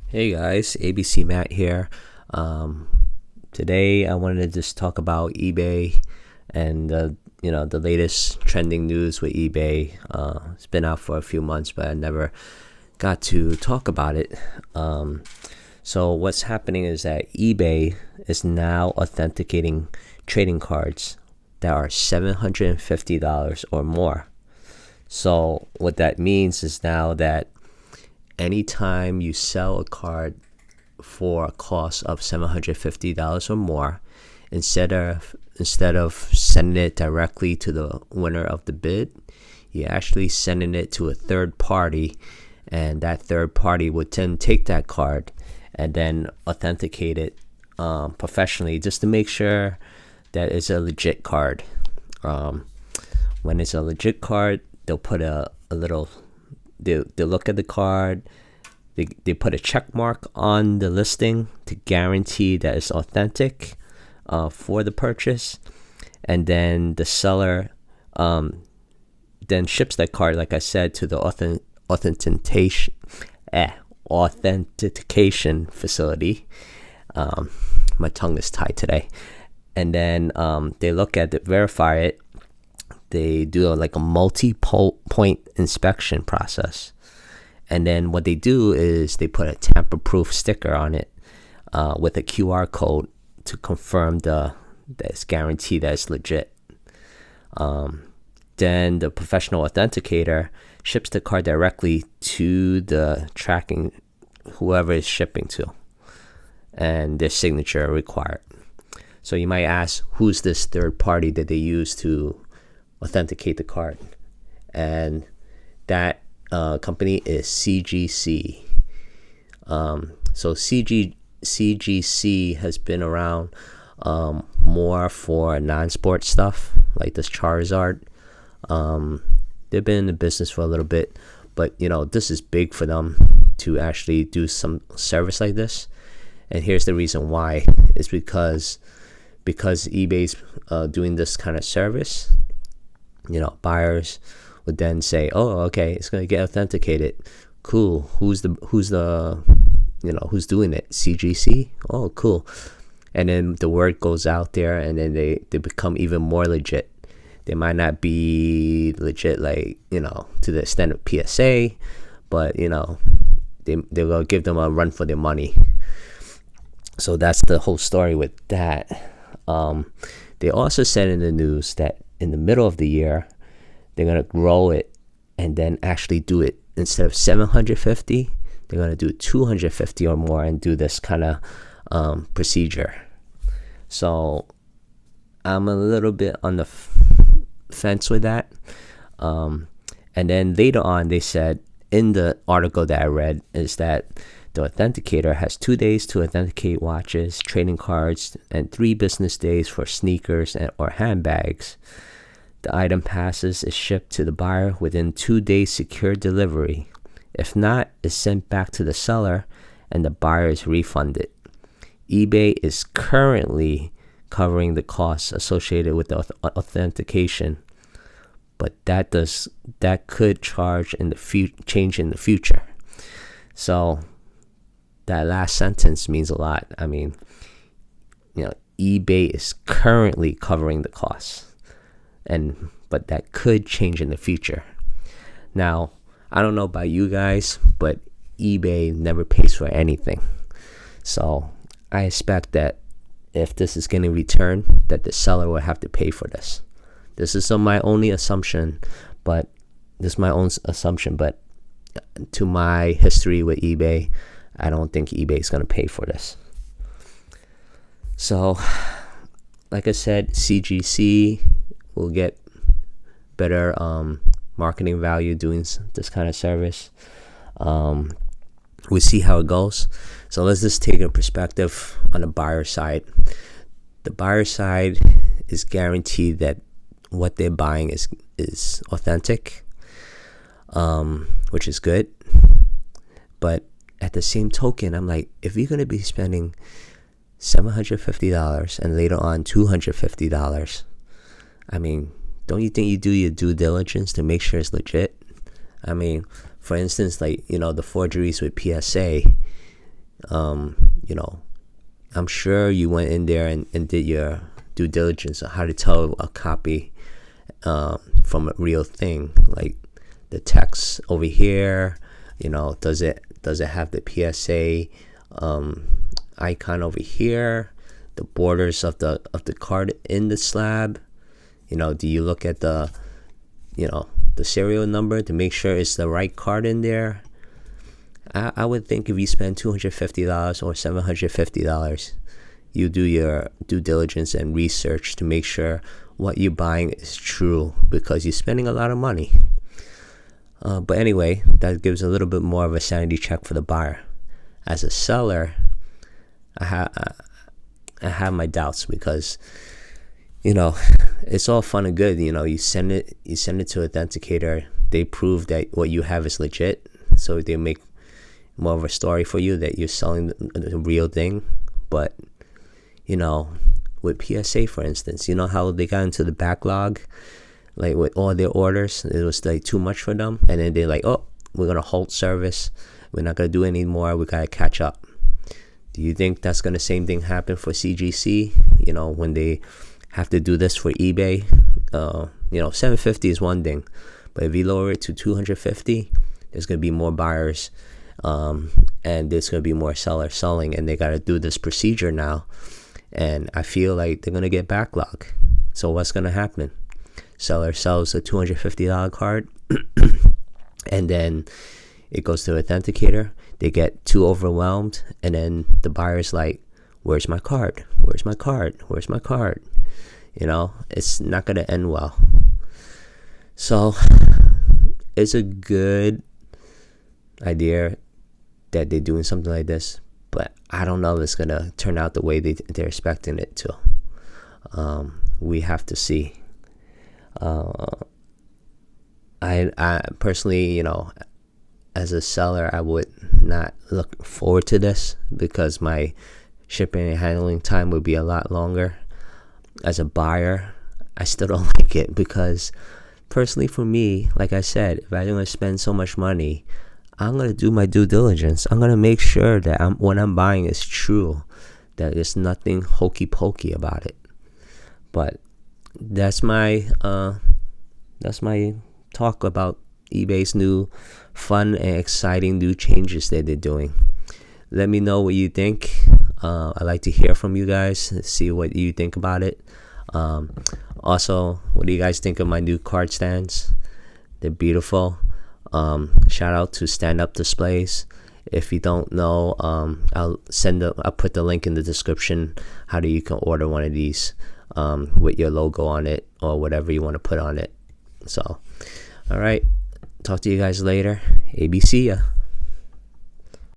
Hey guys, ABC Matt here. Um, Today I wanted to just talk about eBay and the latest trending news with eBay. It's been out for a few months, but I never got to talk about it. So what's happening is that eBay is now authenticating trading cards that are $750 or more. So what that means is now that anytime you sell a card for a cost of $750 or more, instead of sending it directly to the winner of the bid, you're actually sending it to a third party, and that third party would then take that card and then authenticate it professionally, just to make sure that it's a legit card. When it's a legit card, they'll put a little they look at the card. They put a check mark on the listing to guarantee that it's authentic for the purchase, and then the seller then ships that card, like I said, to the authentication facility. My tongue is tied today. And then they look at it, verify it. They do like a multi-point inspection process, and then what they do is they put a tamper-proof sticker on it with a QR code to confirm that it's guaranteed that it's legit. Then the professional authenticator ships the card directly to the tracking, whoever is shipping to, and their signature required. So you might ask, who's this third party that they use to authenticate the card? And that company is CGC. So CGC has been around more for non-sport stuff, like this Charizard. They've been in the business for a little bit, but this is big for them to actually do some service like this. And here's the reason why: it's because eBay's doing this kind of service. Buyers would then say, "Oh, okay, it's gonna get authenticated. Cool. Who's who's doing it? CGC. Oh, cool." And then the word goes out there, and then they become even more legit. They might not be legit, like to the extent of PSA, but they will give them a run for their money. So that's the whole story with that. They also said in the news that in the middle of the year, they're going to grow it and then actually do it. Instead of 750, they're going to do 250 or more and do this kind of procedure. So I'm a little bit on the fence with that. And then later on, they said in the article that I read is that the authenticator has 2 days to authenticate watches, trading cards, and 3 business days for sneakers or handbags. The item passes is shipped to the buyer within 2 days secure delivery. If not, it's sent back to the seller and the buyer is refunded. eBay is currently covering the costs associated with the authentication, but that could change in the future. So that last sentence means a lot. I mean, eBay is currently covering the costs, but that could change in the future. Now, I don't know about you guys, but eBay never pays for anything. So I expect that if this is getting returned, that the seller will have to pay for this. This is my only assumption, but to my history with eBay, I don't think eBay is going to pay for this. So, like I said, CGC will get better marketing value doing this kind of service. We'll see how it goes. So let's just take a perspective on the buyer side. The buyer side is guaranteed that what they're buying is authentic, which is good. But at the same token, I'm like, if you're going to be spending $750 and later on $250, I mean, don't you think you do your due diligence to make sure it's legit? I mean, for instance, like, the forgeries with PSA, You know, I'm sure you went in there and did your due diligence on how to tell a copy from a real thing. Like the text over here, you know, does it have the PSA icon over here, the borders of the card in the slab? You know, do you look at the, you know, the serial number to make sure it's the right card in there? I would think if you spend $250 or $750, you do your due diligence and research to make sure what you're buying is true, because you're spending a lot of money. But anyway, that gives a little bit more of a sanity check for the buyer. As a seller, I have my doubts, because, you know, it's all fun and good. You know, you send it to Authenticator. They prove that what you have is legit, so they make more of a story for you that you're selling the real thing. But, you know, with PSA, for instance, you know how they got into the backlog, like with all their orders, it was like too much for them, and then they're like, oh, we're gonna halt service, we're not gonna do any more, we gotta catch up. Do you think that's gonna same thing happen for CGC? You know, when they have to do this for eBay, you know, $750 is one thing, but if you lower it to $250, there's gonna be more buyers, and there's gonna be more sellers selling, and they gotta do this procedure now. And I feel like they're gonna get backlog. So what's gonna happen? Seller sells a $250 card, and then it goes to Authenticator. They get too overwhelmed, and then the buyer's like, "Where's my card? Where's my card? Where's my card?" You know, it's not gonna end well. So it's a good idea that they're doing something like this, but I don't know if it's gonna turn out the way they're expecting it to. We have to see. I personally, you know, as a seller, I would not look forward to this, because my shipping and handling time would be a lot longer. As a buyer, I still don't like it, because personally for me, like I said, if I'm going to spend so much money, I'm going to do my due diligence. I'm going to make sure that what I'm buying is true, that there's nothing hokey pokey about it. But that's my talk about eBay's new fun and exciting new changes that they're doing. Let me know what you think. I'd like to hear from you guys, see what you think about it. Also, what do you guys think of my new card stands? They're beautiful. Shout out to Stand Up Displays. If you don't know, I'll put the link in the description how you can order one of these with your logo on it or whatever you want to put on it. So, all right, talk to you guys later. ABC ya.